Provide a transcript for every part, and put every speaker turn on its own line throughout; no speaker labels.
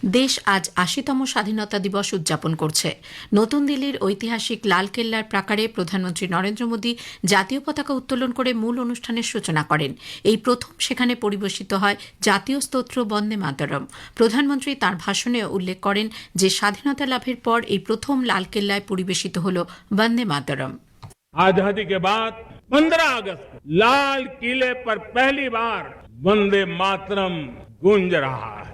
দেশ আজ ৮০তম স্বাধীনতা দিবস উদযাপন করছে। নতুন দিল্লির ঐতিহাসিক লালকেল্লার প্রাকারে প্রধানমন্ত্রী নরেন্দ্র মোদী জাতীয় পতাকা উত্তোলন করে মূল অনুষ্ঠানের সূচনা করেন। এই প্রথম সেখানে পরিবেশিত হয় জাতীয় স্তোত্র বন্দে মাতরম। প্রধানমন্ত্রী তাঁর ভাষণে উল্লেখ করেন যে স্বাধীনতা লাভের পর এই প্রথম লালকেল্লায় পরিবেশিত হল বন্দে মাতরম।
आजादी के बाद 15 अगस्त को लाल किले पर पहली बार वंदे मातरम गूंज रहा है।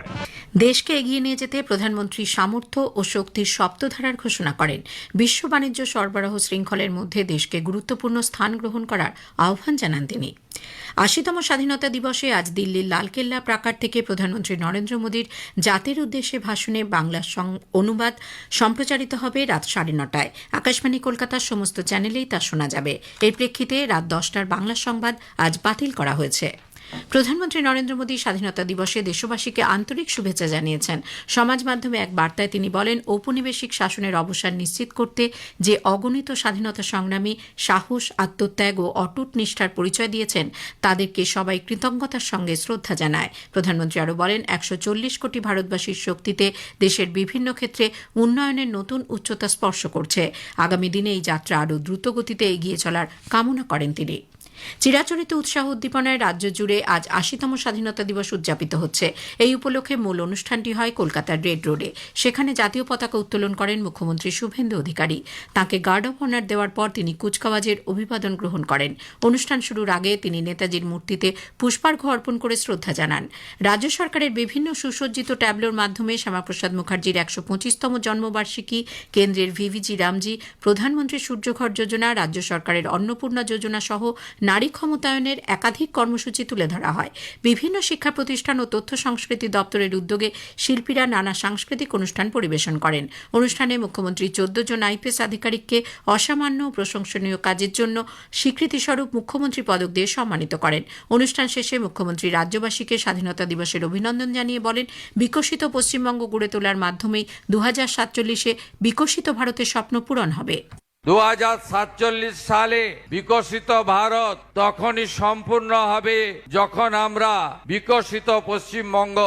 দেশকে এগিয়ে নিয়ে যেতে প্রধানমন্ত্রী সামর্থ্য ও শক্তির সপ্তধারার ঘোষণা করেন। বিশ্ব বাণিজ্য সরবরাহ শৃঙ্খলের মধ্যে দেশকে গুরুত্বপূর্ণ স্থান গ্রহণ করার আহ্বান জানান তিনি। ৮০তম স্বাধীনতা দিবসে আজ দিল্লির লালকেল্লা প্রাকার থেকে প্রধানমন্ত্রী নরেন্দ্র মোদীর জাতির উদ্দেশ্যে ভাষণে বাংলা অনুবাদ সম্প্রচারিত হবে রাত ৯:৩০টায়। আকাশবাণী কলকাতার সমস্ত চ্যানেলেই তা শোনা যাবে। এর প্রেক্ষিতে রাত ১০টার বাংলা সংবাদ আজ বাতিল করা হয়েছে। প্রধানমন্ত্রী নরেন্দ্র মোদী স্বাধীনতা দিবসে দেশবাসীকে আন্তরিক শুভেচ্ছা জানিয়েছেন। সমাজ মাধ্যমে এক বার্তায় তিনি বলেন, ঔপনিবেশিক শাসনের অবসান নিশ্চিত করতে যে অগণিত স্বাধীনতা সংগ্রামী সাহস, আত্মত্যাগ ও অটুট নিষ্ঠার পরিচয় দিয়েছেন তাদেরকে সবাই কৃতজ্ঞতার সঙ্গে শ্রদ্ধা জানায়। প্রধানমন্ত্রী আরও বলেন, ১৪০ কোটি ভারতবাসীর শক্তিতে দেশের বিভিন্ন ক্ষেত্রে উন্নয়নের নতুন উচ্চতা স্পর্শ করছে। আগামী দিনে এই যাত্রা আরও দ্রুত গতিতে এগিয়ে চলার কামনা করেন তিনি। চিরাচরিত উৎসাহ উদ্দীপনায় রাজ্য জুড়ে আজ ৮০তম স্বাধীনতা দিবস উদযাপিত হচ্ছে। এই উপলক্ষে মূল অনুষ্ঠানটি হয় কলকাতার রেড রোডে। সেখানে জাতীয় পতাকা উত্তোলন করেন মুখ্যমন্ত্রী শুভেন্দু অধিকারী। তাঁকে গার্ড অব অনার দেওয়ার পর তিনি কুচকাওয়াজের অভিবাদন গ্রহণ করেন। অনুষ্ঠান শুরুর আগে তিনি নেতাজির মূর্তিতে পুষ্পার্ঘ্য অর্পণ করে শ্রদ্ধা জানান। রাজ্য সরকারের বিভিন্ন সুসজ্জিত ট্যাবলোর মাধ্যমে শ্যামাপ্রসাদ মুখার্জির ১২৫তম জন্মবার্ষিকী, কেন্দ্রের ভিভিজি রামজি, প্রধানমন্ত্রী সূর্যঘর যোজনা, রাজ্য সরকারের অন্নপূর্ণা যোজনা সহ নারী ক্ষমতায়নের একাধিক কর্মসূচি তুলে ধরা হয়। বিভিন্ন শিক্ষা প্রতিষ্ঠান ও তথ্য সংস্কৃতি দপ্তরের উদ্যোগে শিল্পীরা নানা সাংস্কৃতিক অনুষ্ঠান পরিবেশন করেন। অনুষ্ঠানে মুখ্যমন্ত্রী ১৪ জন আইপিএস আধিকারিককে অসামান্য ও প্রশংসনীয় কাজের জন্য স্বীকৃতিস্বরূপ মুখ্যমন্ত্রী পদক দিয়ে সম্মানিত করেন। অনুষ্ঠান শেষে মুখ্যমন্ত্রী রাজ্যবাসীকে স্বাধীনতা দিবসের অভিনন্দন জানিয়ে বলেন, বিকশিত পশ্চিমবঙ্গ গড়ে তোলার মাধ্যমেই ২০৪৭-এ বিকশিত ভারতের স্বপ্ন পূরণ হবে।
২০৪৭ সালে বিকশিত ভারত তখনই সম্পূর্ণ হবে যখন আমরা বিকশিত পশ্চিমবঙ্গ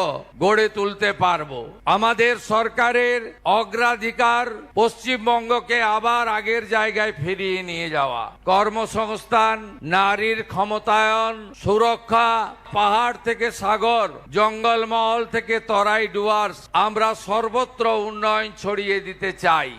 গড়ে তুলতে পারব। আমাদের সরকারের অগ্রাধিকার পশ্চিমবঙ্গকে আবার আগের জায়গায় ফিরিয়ে নিয়ে যাওয়া, কর্মসংস্থান, নারীর ক্ষমতায়ন, সুরক্ষা, পাহাড় থেকে সাগর, জঙ্গলমহল থেকে তরাই ডুয়ার্স, আমরা সর্বত্র উন্নয়ন ছড়িয়ে দিতে চাই।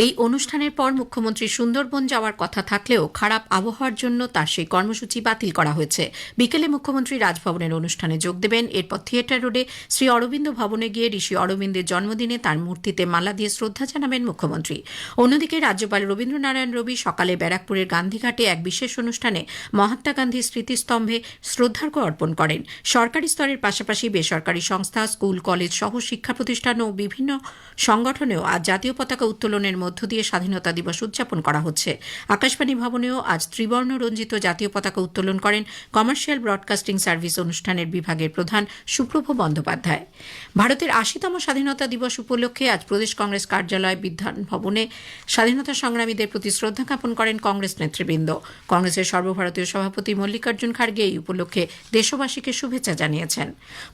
এই অনুষ্ঠানের পর মুখ্যমন্ত্রী সুন্দরবন যাওয়ার কথা থাকলেও খারাপ আবহাওয়ার জন্য তার সেই কর্মসূচি বাতিল করা হয়েছে। বিকেলে মুখ্যমন্ত্রী রাজভবনের অনুষ্ঠানে যোগ দেবেন। এরপর থিয়েটার রোডে শ্রী অরবিন্দ ভবনে গিয়ে ঋষি অরবিন্দের জন্মদিনে তাঁর মূর্তিতে মালা দিয়ে শ্রদ্ধা জানাবেন মুখ্যমন্ত্রী। অন্যদিকে রাজ্যপাল রবীন্দ্রনারায়ণ রবি সকালে ব্যারাকপুরের গান্ধীঘাটে এক বিশেষ অনুষ্ঠানে মহাত্মা গান্ধীর স্মৃতিস্তম্ভে শ্রদ্ধার্ঘ্য অর্পণ করেন। সরকারি স্তরের পাশাপাশি বেসরকারি সংস্থা, স্কুল, কলেজ সহ শিক্ষা প্রতিষ্ঠান ও বিভিন্ন সংগঠনেও আজ জাতীয় পতাকা উত্তোলনের মধ্য দিয়ে স্বাধীনতা দিবস উদযাপন করা হচ্ছে। আকাশবাণী ভবনেও আজ ত্রিবর্ণ রঞ্জিত জাতীয় পতাকা উত্তোলন করেন কমার্শিয়াল ব্রডকাস্টিং সার্ভিস অনুষ্ঠানের বিভাগের প্রধান সুপ্রভ বন্দ্যোপাধ্যায়। ভারতের ৮০তম স্বাধীনতা দিবস উপলক্ষে আজ প্রদেশ কংগ্রেস কার্যালয় বিধান ভবনে স্বাধীনতা সংগ্রামীদের প্রতি শ্রদ্ধা জ্ঞাপন করেন কংগ্রেস নেতৃবৃন্দ। কংগ্রেসের সর্বভারতীয় সভাপতি মল্লিকার্জুন খার্গে এই উপলক্ষে দেশবাসীকে শুভেচ্ছা জানিয়েছেন।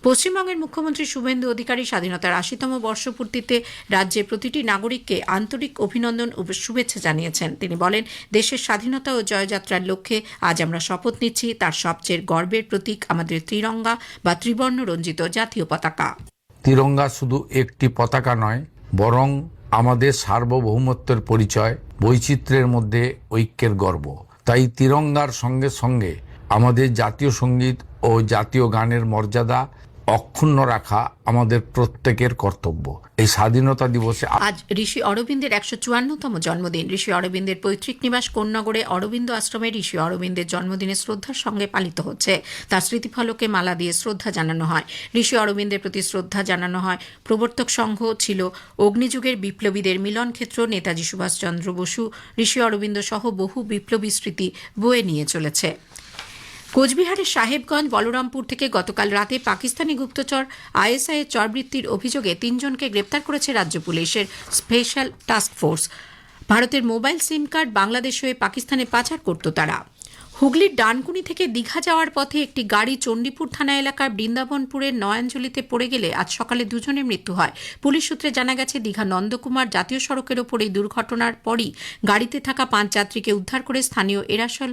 পশ্চিমবঙ্গের মুখ্যমন্ত্রী শুভেন্দু অধিকারী স্বাধীনতার ৮০তম বর্ষপূর্তিতে রাজ্যের প্রতিটি নাগরিককে আন্তরিক অভিনন্দন ও শুভেচ্ছা জানিয়েছেন। তিনি বলেন, দেশের স্বাধীনতা ও জয়যাত্রার লক্ষ্যে আজ আমরা শপথ নিচ্ছি, তার সবচেয়ে গর্বের প্রতীক আমাদের ত্রিরঙ্গা বা ত্রিবর্ণ রঞ্জিত জাতীয় পতাকা।
তিরঙ্গা শুধু একটি পতাকা নয়, বরং আমাদের সার্বভৌমত্বের পরিচয়, বৈচিত্র্যের মধ্যে ঐক্যের গর্ব। তাই তিরঙ্গার সঙ্গে সঙ্গে আমাদের জাতীয় সঙ্গীত ও জাতীয় গানের মর্যাদা অক্ষুণ্ণ রাখা আমাদের প্রত্যেকের কর্তব্য। এই স্বাধীনতা দিবসে
আজ ঋষি অরবিন্দের ১৫৪তম জন্মদিন। ঋষি অরবিন্দের পৈতৃক নিবাস কোন্নগরে অরবিন্দ আশ্রমে ঋষি অরবিন্দের জন্মদিনে শ্রদ্ধার সঙ্গে পালিত হচ্ছে। তার স্মৃতিফলকে মালা দিয়ে শ্রদ্ধা জানানো হয়। ঋষি অরবিন্দের প্রতি শ্রদ্ধা জানানো হয়। প্রবর্তক সংঘ ছিল অগ্নিযুগের বিপ্লবীদের মিলন ক্ষেত্র। নেতাজি সুভাষচন্দ্র বসু, ঋষি অরবিন্দ সহ বহু বিপ্লবী স্মৃতি বয়ে নিয়ে চলেছে। কোচবিহারের সাহেবগঞ্জ বলরামপুর থেকে গতকাল রাতে পাকিস্তানি গুপ্তচর আইএসআই এর চরবৃত্তির অভিযোগে ৩ জনকে গ্রেপ্তার করেছে রাজ্য পুলিশের স্পেশাল টাস্ক ফোর্স। ভারতের মোবাইল সিম কার্ড বাংলাদেশ হয়ে পাকিস্তানে পাচার করত তারা। হুগলির ডানকুনি থেকে দীঘা যাওয়ার পথে একটি গাড়ি চণ্ডীপুর থানা এলাকার বৃন্দাবনপুরের নয়াঞ্জলিতে পড়ে গেলে আজ সকালে দুজনের মৃত্যু হয়। পুলিশ সূত্রে জানা গেছে, দীঘা নন্দকুমার জাতীয় সড়কের ওপর এই দুর্ঘটনার পরই গাড়িতে থাকা 5 যাত্রীকে উদ্ধার করে স্থানীয় এরাসল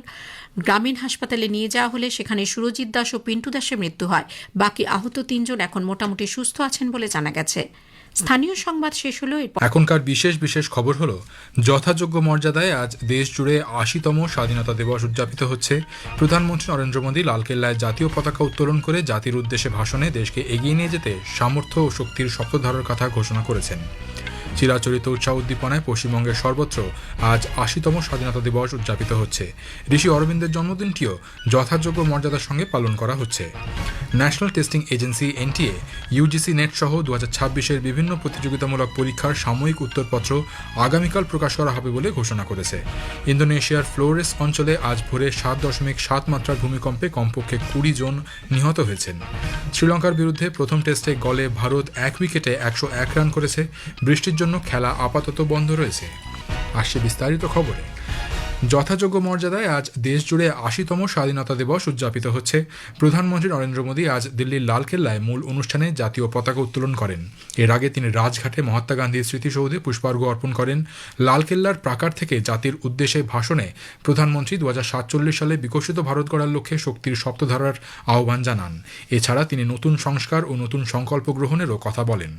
গ্রামীণ হাসপাতালে নিয়ে যাওয়া হলে সেখানে সুরজিৎ দাস ও পিন্টু দাসের মৃত্যু হয়। বাকি আহত 3 জন এখন মোটামুটি সুস্থ আছেন বলে জানা গেছে। স্থানীয় সংবাদ শেষ হলো।
এখনকার বিশেষ খবর হলো, যথাযোগ্য মর্যাদায় আজ দেশ জুড়ে 80তম স্বাধীনতা দিবস উদযাপিত হচ্ছে। প্রধানমন্ত্রী নরেন্দ্র মোদী লালকেল্লায় জাতীয় পতাকা উত্তোলন করে জাতির উদ্দেশ্যে ভাষণে দেশকে এগিয়ে নিয়ে যেতে সামর্থ্য ও শক্তির শপথধারার কথা ঘোষণা করেছেন। চিরাচরিত উৎসাহ উদ্দীপনায় পশ্চিমবঙ্গের সর্বত্র আজ 80তম স্বাধীনতা দিবস উদযাপিত হচ্ছে। ঋষি অরবিন্দের জন্মদিনটিও যথাযোগ্য মর্যাদার সঙ্গে পালন করা হচ্ছে। National testing agency NTA UGC net সহ 2026-এর বিভিন্ন প্রতিযোগিতামূলক পরীক্ষার সাময়িক উত্তরপত্র আগামীকাল প্রকাশ করা হবে বলে ঘোষণা করেছে। ইন্দোনেশিয়ার ফ্লোরেস অঞ্চলে আজ ভোরে 7.7 মাত্রার ভূমিকম্পে কমপক্ষে 20 জন নিহত হয়েছেন। শ্রীলঙ্কার বিরুদ্ধে প্রথম টেস্টে গলে ভারত 1 উইকেটে 101 রান করেছে। বৃষ্টির জন্য খেলা আপাতত বন্ধ রয়েছে। আসছে বিস্তারিত খবরে। যথাযোগ্য মর্যাদায় আজ দেশ জুড়ে 80তম স্বাধীনতা দিবস উদযাপিত হচ্ছে। প্রধানমন্ত্রী নরেন্দ্র মোদী আজ দিল্লির লালকেল্লায় মূল অনুষ্ঠানে জাতীয় পতাকা উত্তোলন করেন। এর আগে তিনি রাজঘাটে মহাত্মা গান্ধীর স্মৃতিসৌধে পুষ্পার্ঘ্য অর্পণ করেন। লালকেল্লার প্রাকার থেকে জাতির উদ্দেশ্যে ভাষণে প্রধানমন্ত্রী 2047 সালে বিকশিত ভারত গড়ার লক্ষ্যে শক্তির সপ্তধারার আহ্বান জানান। এছাড়া তিনি নতুন সংস্কার ও নতুন সংকল্প গ্রহণেরও কথা বলেন।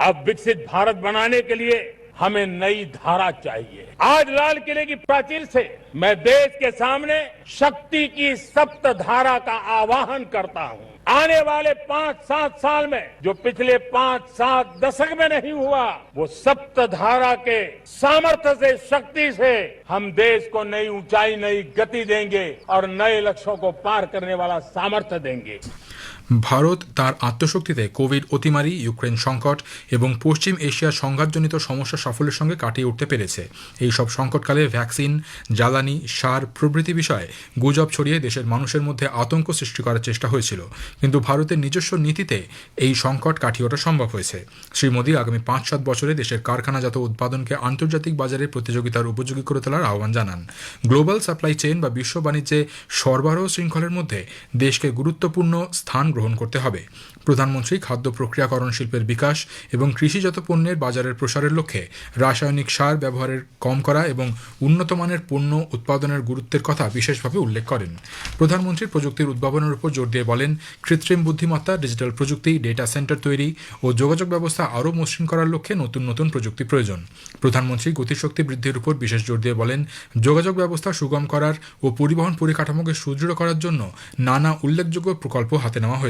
अब विकसित भारत बनाने के लिए हमें नई धारा चाहिए। आज लाल किले की प्राचीर से मैं देश के सामने शक्ति की सप्त धारा का आह्वान करता हूं। आने वाले 5-7 साल में जो पिछले 5-7 दशक में नहीं हुआ, वो सप्त धारा के सामर्थ्य से, शक्ति से हम देश को नई ऊंचाई, नई गति देंगे और नए लक्ष्यों को पार करने वाला सामर्थ्य देंगे।
ভারত তার আত্মশক্তিতে কোভিড অতিমারি, ইউক্রেন সংকট এবং পশ্চিম এশিয়ার সংঘাতজনিত সমস্যা সাফল্যের সঙ্গে কাটিয়ে উঠতে পেরেছে। এই সব সংকটকালে ভ্যাকসিন, জ্বালানি, সার প্রভৃতি বিষয়ে গুজব ছড়িয়ে দেশের মানুষের মধ্যে আতঙ্ক সৃষ্টি করার চেষ্টা হয়েছিল, কিন্তু ভারতের নিজস্ব নীতিতে এই সংকট কাটিয়ে ওঠা সম্ভব হয়েছে। শ্রী মোদী আগামী 5-7 বছরে দেশের কারখানাজাত উৎপাদনকে আন্তর্জাতিক বাজারে প্রতিযোগিতার উপযোগী করে তোলার আহ্বান জানান। গ্লোবাল সাপ্লাই চেইন বা বিশ্ব বাণিজ্যে সরবরাহ শৃঙ্খলের মধ্যে দেশকে গুরুত্বপূর্ণ স্থান গ্রহণ করতে হবে। প্রধানমন্ত্রী খাদ্য প্রক্রিয়াকরণ শিল্পের বিকাশ এবং কৃষিজাত পণ্যের বাজারের প্রসারের লক্ষ্যে রাসায়নিক সার ব্যবহারের কম করা এবং উন্নত মানের পণ্য উৎপাদনের গুরুত্বের কথা বিশেষভাবে উল্লেখ করেন। প্রধানমন্ত্রী প্রযুক্তির উদ্ভাবনের উপর জোর দিয়ে বলেন, কৃত্রিম বুদ্ধিমত্তা, ডিজিটাল প্রযুক্তি, ডেটা সেন্টার তৈরি ও যোগাযোগ ব্যবস্থা আরও মসৃণ করার লক্ষ্যে নতুন নতুন প্রযুক্তি প্রয়োজন। প্রধানমন্ত্রী গতিশক্তি বৃদ্ধির উপর বিশেষ জোর দিয়ে বলেন, যোগাযোগ ব্যবস্থা সুগম করার ও পরিবহন পরিকাঠামোকে সুদৃঢ় করার জন্য নানা উল্লেখযোগ্য প্রকল্প হাতে নেওয়া হয়েছে।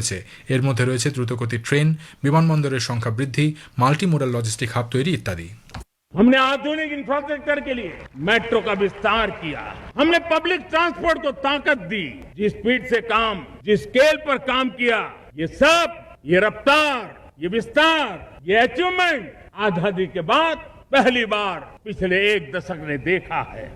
এর মধ্যে রয়েছে দ্রুতগতির ট্রেন, বিমানবন্দরের সংখ্যা বৃদ্ধি, মাল্টি মোডাল লজিস্টিক হাব তৈরি ইত্যাদি।
हमने आधुनिक इंफ्रास्ट्रक्चर के लिए मेट्रो का विस्तार किया। हमने पब्लिक ट्रांसपोर्ट को ताकत दी। जिस स्पीड से काम, जिस स्केल पर काम किया, ये सब, ये रफ्तार, ये विस्तार, ये अचीवमेंट आजादी के बाद पहली बार पिछले 1 दशक ने देखा है।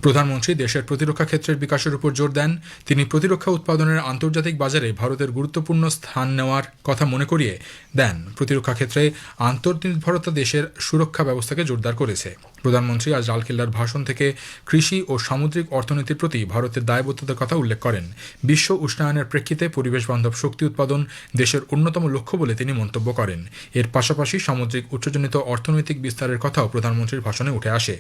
প্রধানমন্ত্রী দেশের প্রতিরক্ষা ক্ষেত্রের বিকাশের উপর জোর দেন। তিনি প্রতিরক্ষা উৎপাদনের আন্তর্জাতিক বাজারে ভারতের গুরুত্বপূর্ণ স্থান নেওয়ার কথা মনে করিয়ে দেন। প্রতিরক্ষা ক্ষেত্রে আত্মনির্ভরতা দেশের সুরক্ষা ব্যবস্থাকে জোরদার করেছে। প্রধানমন্ত্রী আজ লালকেল্লার ভাষণ থেকে কৃষি ও সামুদ্রিক অর্থনীতির প্রতি ভারতের দায়বদ্ধতার কথা উল্লেখ করেন। বিশ্ব উষ্ণায়নের প্রেক্ষিতে পরিবেশ বান্ধব শক্তি উৎপাদন দেশের অন্যতম লক্ষ্য বলে তিনি মন্তব্য করেন। এর পাশাপাশি সামুদ্রিক উচ্চজনিত অর্থনৈতিক বিস্তারের কথাও প্রধানমন্ত্রীর ভাষণে উঠে আসে।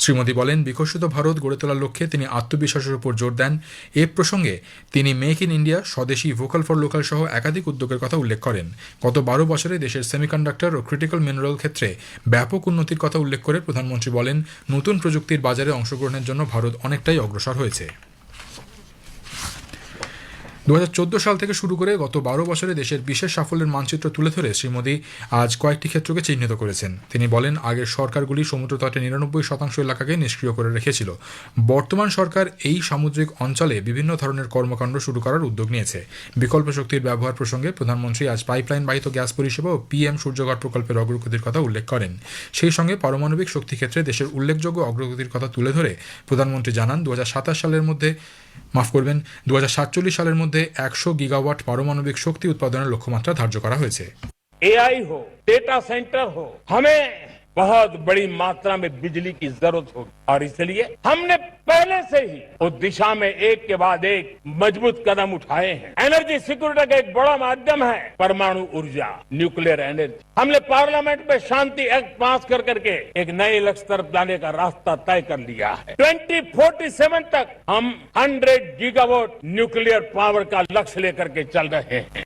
শ্রী মোদী বলেন, বিকশিত ভারত গড়ে তোলার লক্ষ্যে তিনি আত্মবিশ্বাসের উপর জোর দেন। এ প্রসঙ্গে তিনি make in India, swadeshi, vocal for local সহ একাধিক উদ্যোগের কথা উল্লেখ করেন। গত 12 বছরে দেশের সেমিকন্ডাক্টর ও ক্রিটিক্যাল মিনারেল ক্ষেত্রে ব্যাপক উন্নতির কথা উল্লেখ করে প্রধানমন্ত্রী বলেন, নতুন প্রযুক্তির বাজারে অংশগ্রহণের জন্য ভারত অনেকটাই অগ্রসর হয়েছে। 2014 সাল থেকে শুরু করে গত 12 বছরে দেশের বিশেষ সাফল্যের মানচিত্র তুলে ধরে শ্রী মোদী আজ কয়েকটি ক্ষেত্রকে চিহ্নিত করেছেন। তিনি বলেন, আগের সরকারগুলি সমুদ্রতটে 99% এলাকাকে নিষ্ক্রিয় করে রেখেছিল। বর্তমান সরকার এই সামুদ্রিক অঞ্চলে বিভিন্ন ধরনের কর্মকাণ্ড শুরু করার উদ্যোগ নিয়েছে। বিকল্প শক্তির ব্যবহার প্রসঙ্গে প্রধানমন্ত্রী আজ পাইপলাইন বাহিত গ্যাস পরিষেবা ও PM সূর্যঘর প্রকল্পের অগ্রগতির কথা উল্লেখ করেন। সেই সঙ্গে পারমাণবিক শক্তি ক্ষেত্রে দেশের উল্লেখযোগ্য অগ্রগতির কথা তুলে ধরে প্রধানমন্ত্রী জানান, 2027 সালের মধ্যে 2047 সালের মধ্যে 100 গিগাওয়াট পারমাণবিক শক্তি উৎপাদনের লক্ষ্যমাত্রা ধার্য করা হয়েছে।
AI हो, डेटा सेंटर हो, हमें बहुत बड़ी मात्रा में बिजली की जरूरत होगी और इसलिए हमने पहले से ही उस दिशा में एक के बाद एक मजबूत कदम उठाए हैं। एनर्जी सिक्योरिटी का एक बड़ा माध्यम है परमाणु ऊर्जा, न्यूक्लियर एनर्जी। हमने पार्लियामेंट में शांति एक्ट पास कर करके एक नए लक्ष्य तरफ जाने का रास्ता तय कर लिया है। 2047 तक हम 100 गीगावाट न्यूक्लियर पावर का लक्ष्य लेकर के चल रहे हैं।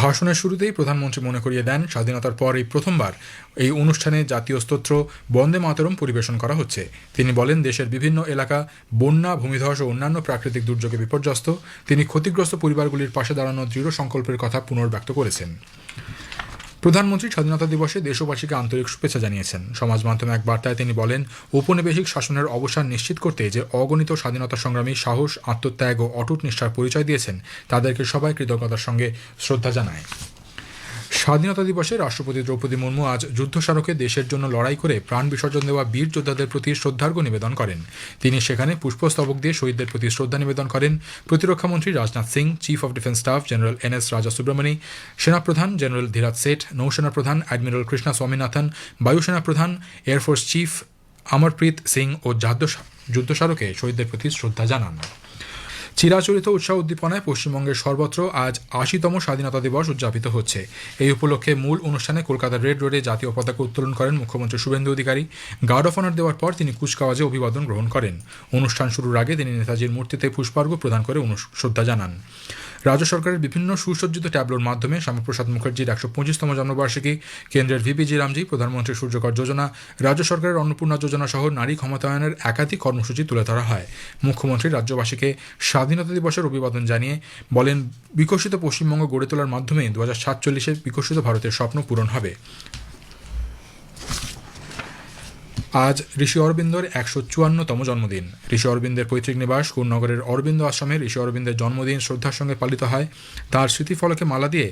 ভাষণের শুরুতেই প্রধানমন্ত্রী মনে করিয়ে দেন স্বাধীনতার পর এই প্রথমবার এই অনুষ্ঠানে জাতীয় স্তোত্র বন্দে মাতরম পরিবেশন করা হচ্ছে। তিনি বলেন, দেশের বিভিন্ন এলাকা বন্যা, ভূমিধস ও অন্যান্য প্রাকৃতিক দুর্যোগে বিপর্যস্ত। তিনি ক্ষতিগ্রস্ত পরিবারগুলির পাশে দাঁড়ানোর দৃঢ় সংকল্পের কথা পুনর্ব্যক্ত করেছেন। প্রধানমন্ত্রী স্বাধীনতা দিবসে দেশবাসীকে আন্তরিক শুভেচ্ছা জানিয়েছেন। সমাজ মাধ্যমে এক বার্তায় তিনি বলেন, ঔপনিবেশিক শাসনের অবসান নিশ্চিত করতে যে অগণিত স্বাধীনতা সংগ্রামী সাহস, আত্মত্যাগ ও অটুট নিষ্ঠার পরিচয় দিয়েছেন, তাদেরকে সবাই কৃতজ্ঞতার সঙ্গে শ্রদ্ধা জানায়। স্বাধীনতা দিবসে রাষ্ট্রপতি দ্রৌপদী মুর্মু আজ যুদ্ধ স্মারকে দেশের জন্য লড়াই করে প্রাণ বিসর্জন দেওয়া বীর যোদ্ধাদের প্রতি শ্রদ্ধার্ঘ্য নিবেদন করেন। তিনি সেখানে পুষ্পস্তবক দিয়ে শহীদদের প্রতি শ্রদ্ধা নিবেদন করেন। প্রতিরক্ষামন্ত্রী Rajnath Singh, chief of defence staff general NS রাজা সুব্রমণি, সেনাপ্রধান জেনারেল ধীরাজ সেঠ, নৌসেনা প্রধান অ্যাডমিরাল কৃষ্ণা স্বামীনাথন, বায়ুসেনা প্রধান এয়ারফোর্স চিফ অমরপ্রীত সিং ও যুদ্ধ স্মারকে শহীদদের প্রতি শ্রদ্ধা জানান। চিরাচরিত উৎসাহ উদ্দীপনায় পশ্চিমবঙ্গের সর্বত্র আজ ৮০তম স্বাধীনতা দিবস উদযাপিত হচ্ছে। এই উপলক্ষে মূল অনুষ্ঠানে কলকাতার রেড রোডে জাতীয় পতাকা উত্তোলন করেন মুখ্যমন্ত্রী Suvendu Adhikari. Guard of honour দেওয়ার পর তিনি কুচকাওয়াজে অভিবাদন গ্রহণ করেন। অনুষ্ঠান শুরুর আগে তিনি নেতাজির মূর্তিতে পুষ্পার্ঘ্য প্রদান করে শ্রদ্ধা জানান। রাজ্য সরকারের বিভিন্ন সুসজ্জিত ট্যাবলোর মাধ্যমে শ্যামাপ্রসাদ মুখার্জির ১২৫তম জন্মবার্ষিকী, কেন্দ্রের VPG রামজি, প্রধানমন্ত্রী সূর্যকর যোজনা, রাজ্য সরকারের অন্নপূর্ণা যোজনা সহ নারী ক্ষমতায়নের একাধিক কর্মসূচি তুলে ধরা হয়। মুখ্যমন্ত্রী রাজ্যবাসীকে স্বাধীনতা দিবসের অভিবাদন জানিয়ে বলেন, বিকশিত পশ্চিমবঙ্গ গড়ে তোলার মাধ্যমে 2047-এ বিকশিত ভারতের স্বপ্ন পূরণ হবে। আজ ঋষি অরবিন্দর ১৫৪তম জন্মদিন। ঋষি অরবিন্দের পৈতৃক নিবাস কোন্নগরের অরবিন্দ আশ্রমে ঋষি অরবিন্দের জন্মদিন শ্রদ্ধার সঙ্গে পালিত হয়। তার স্মৃতিফলকে মালা দিয়ে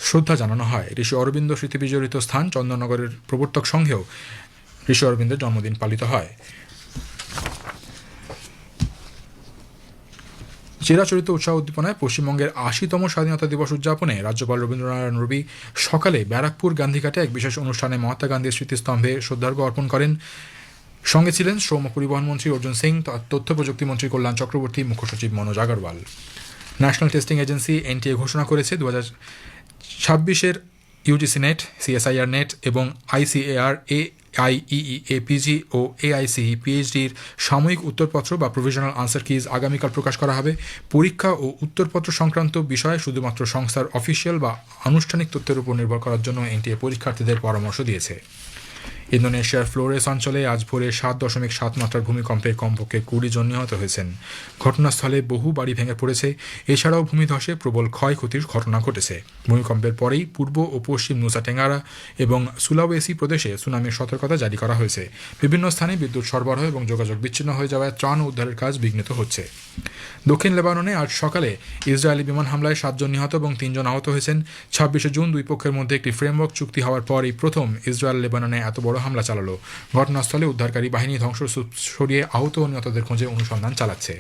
শ্রদ্ধা জানানো হয়। ঋষি অরবিন্দ স্মৃতি বিজড়িত স্থান চন্দননগরের প্রবর্তক সংঘেও ঋষি অরবিন্দের জন্মদিন পালিত হয়। চিরাচরিত উৎসাহ উদ্দীপনায় পশ্চিমবঙ্গের ৮০তম স্বাধীনতা দিবস উদযাপনে রাজ্যপাল রবীন্দ্রনারায়ণ রবি সকালে ব্যারাকপুর গান্ধীঘাটে এক বিশেষ অনুষ্ঠানে মহাত্মা গান্ধীর স্মৃতিস্তম্ভে শ্রদ্ধার্ঘ্য অর্পণ করেন। সঙ্গে ছিলেন শ্রম পরিবহন মন্ত্রী অর্জুন সিং, তথ্য প্রযুক্তি মন্ত্রী কল্যাণ চক্রবর্তী, মুখ্য সচিব Manoj Agarwal. National testing agency NTA ঘোষণা করেছে 2026-এর UGC নেট, CSIR নেট এবং ICAR AIEEA-PG ও AICE PhD-র সাময়িক উত্তরপত্র বা প্রভিশনাল আনসার কিজ আগামীকাল প্রকাশ করা হবে। পরীক্ষা ও উত্তরপত্র সংক্রান্ত বিষয়ে শুধুমাত্র সংস্থার অফিসিয়াল বা আনুষ্ঠানিক তথ্যের উপর নির্ভর করার জন্য NTA পরীক্ষার্থীদের পরামর্শ দিয়েছে। ইন্দোনেশিয়ার ফ্লোরেস অঞ্চলে আজ ভোরে 7.7 মাত্রার ভূমিকম্পে কমপক্ষে 20 জন নিহত হয়েছেন। ঘটনাস্থলে বহু বাড়ি ভেঙে পড়েছে। এছাড়াও ভূমিধসে প্রবল ক্ষয়ক্ষতির ঘটনা ঘটেছে। ভূমিকম্পের পরেই পূর্ব ও পশ্চিম নুসা টেঙ্গারা এবং সুলাওয়েসি প্রদেশে সুনামির সতর্কতা জারি করা হয়েছে। বিভিন্ন স্থানে বিদ্যুৎ সরবরাহ এবং যোগাযোগ বিচ্ছিন্ন হয়ে যাওয়ায় ত্রাণ ও উদ্ধারের কাজ বিঘ্নিত হচ্ছে। দক্ষিণ লেবাননে আজ সকালে ইসরায়েলি বিমান হামলায় 7 জন নিহত এবং 3 জন আহত হয়েছেন। 26শে জুন দুই পক্ষের মধ্যে একটি ফ্রেমওয়ার্ক চুক্তি হওয়ার পর এই প্রথম ইসরায়েল লেবাননে এত বড় হামলা চালালো। ঘটনাস্থলে উদ্ধারকারী বাহিনী ধ্বংসস্তূপ সরিয়ে আহত ও নিহতদের খোঁজে অনুসন্ধান চালাচ্ছে।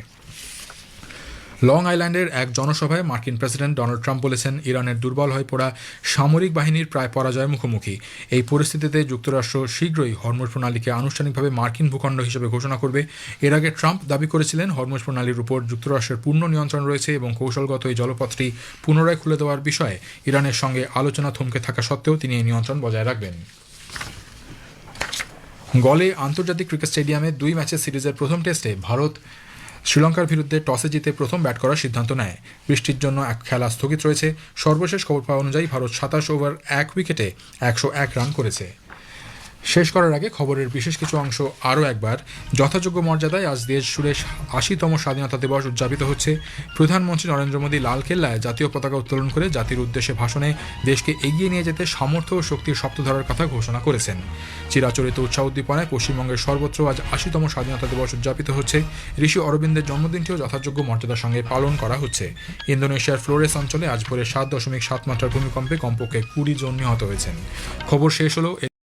লং আইল্যান্ডের এক জনসভায় মার্কিন প্রেসিডেন্ট ডোনাল্ড ট্রাম্প বলেছেন, ইরানের দুর্বল হয়ে পড়া সামরিক বাহিনীর প্রায় পরাজয়ের মুখোমুখি। এই পরিস্থিতিতে যুক্তরাষ্ট্র শীঘ্রই হরমুজ প্রণালীকে আনুষ্ঠানিকভাবে মার্কিন ভূখণ্ড হিসেবে ঘোষণা করবে। এর আগে ট্রাম্প দাবি করেছিলেন, হরমুজ প্রণালীর উপর যুক্তরাষ্ট্রের পূর্ণ নিয়ন্ত্রণ রয়েছে এবং কৌশলগত এই জলপথটি পুনরায় খুলে দেওয়ার বিষয়ে ইরানের সঙ্গে আলোচনা থমকে থাকা সত্ত্বেও তিনি এই নিয়ন্ত্রণ বজায় রাখবেন। গলে আন্তর্জাতিক ক্রিকেট স্টেডিয়ামে 2 ম্যাচের সিরিজের প্রথম টেস্টে ভারত শ্রীলঙ্কার বিরুদ্ধে টসে জিতে প্রথম ব্যাট করার সিদ্ধান্ত নেয়। বৃষ্টির জন্য এক খেলা স্থগিত রয়েছে। সর্বশেষ খবর পাওয়া অনুযায়ী ভারত 27 ওভার 1 উইকেটে 101 রান করেছে। শেষ করার আগে খবরের বিশেষ কিছু অংশ আরও একবার। যথাযোগ্য মর্যাদায় আজ দেশ জুড়ে ৮০তম স্বাধীনতা দিবস উদযাপিত হচ্ছে। প্রধানমন্ত্রী নরেন্দ্র মোদী লালকেল্লায় জাতীয় পতাকা উত্তোলন করে জাতির উদ্দেশ্যে ভাষণে দেশকে এগিয়ে নিয়ে যেতে সামর্থ্য ও শক্তির সপ্তধারার কথা ঘোষণা করেছেন। চিরাচরিত উৎসাহ উদ্দীপনায় পশ্চিমবঙ্গের সর্বত্র আজ ৮০তম স্বাধীনতা দিবস উদযাপিত হচ্ছে। ঋষি অরবিন্দের জন্মদিনটিও যথাযোগ্য মর্যাদার সঙ্গে পালন করা হচ্ছে। ইন্দোনেশিয়ার ফ্লোরেস অঞ্চলে আজ ভোরে 7.7 মাত্রার ভূমিকম্পে কমপক্ষে 20 জন নিহত হয়েছেন। খবর শেষ হলো।